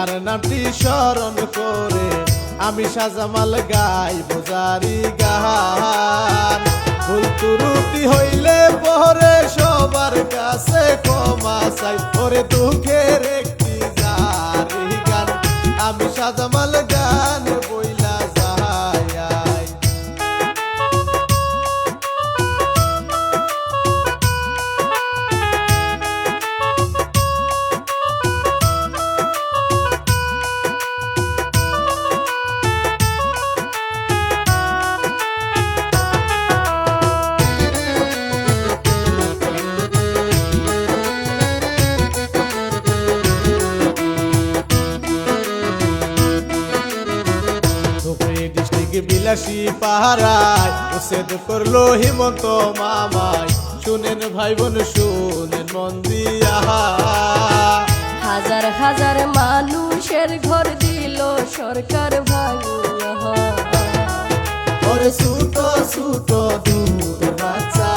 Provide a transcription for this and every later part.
তার নামটি স্মরণ করে আমি শাহজামাল গাইব জারি গান। ভুল ত্রুটি হইলে পরে সবার কাছে ক্ষমা চাই, ওরে দুঃখের একটি জারি গান আমি শাহজামাল গান বইলা যাই। বিলাসী পাহারায় উচ্ছেদ করলো হিমন্ত মামায়, শুনেন ভাই বোন শুনেন মন দিয়া। হাজার হাজার মানুষের ঘর দিল সরকার ভাঙিয়া। ওরে ছুটো ছুটো দুধ বাচ্চা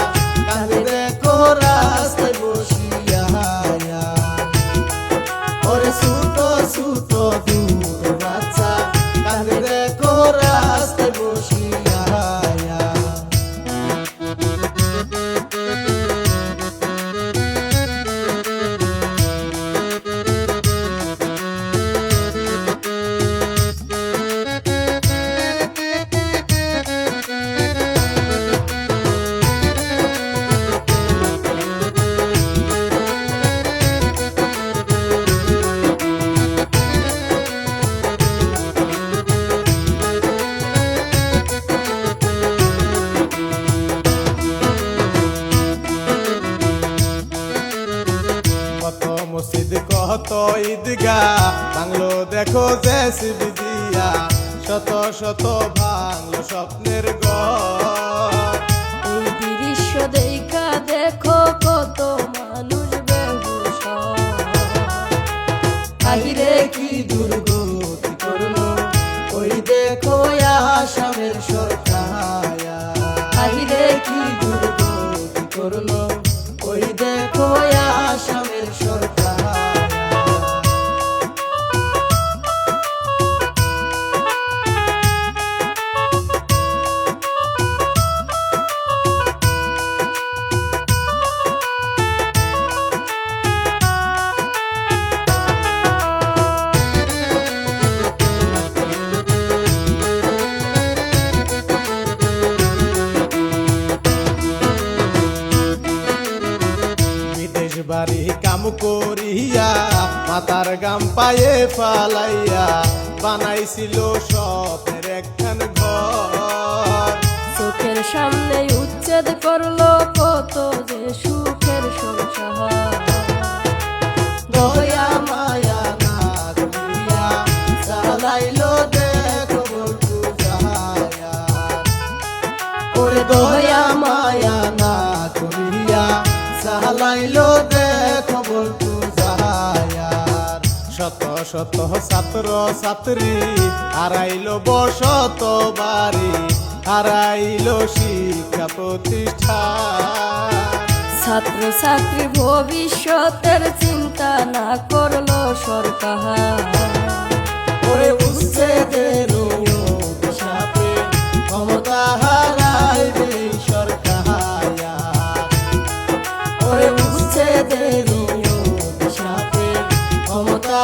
কাঁদে দেখো রাস্তায় বসিয়া। ওরে ছুটো ছুটো দুধ বাচ্চা কাঁদে দেখো রাস্তায় বসিয়া। মসজিদ কত ঈদগা বাংলো দেখো জেসিবি দিয়া, শত শত ভাঙলো স্বপ্নের ঘর। এই দৃশ্য দেখা দেখো কত মানুষ বেহুশ। আহিরে কি দুর্গতি করলো ওই দেখো আসামের সরকার। আহিরে কি দুর্গতি করলো ওই দেখো আসামের সরকার। বাড়ি কাম করিয়া মাতার গাম পায়ে ফালাইয়া বানাইছিল স্বপ্নের একখান ঘর। চোখের সামনে উচ্ছেদ করলো কত যে সুখের সংসার। দয়া মায়া না করিয়া চালাইলো দেখো বন্ধু যায়া। ওরে দয়া মায়া না করিয়া চালাইলো দেখো বন্ধু যায়া। শত শত ছাত্র ছাত্রী হারাইলো বসত বাড়ি, হারাইলো শিক্ষা প্রতিষ্ঠান। ছাত্র ছাত্রী ভবিষ্যতের চিন্তা না করলো সরকার। ওরে উচ্ছেদের অভিশাপে ক্ষমতা হারাইবে সরকার। ওরে উচ্ছেদের অভিশাপে ক্ষমতা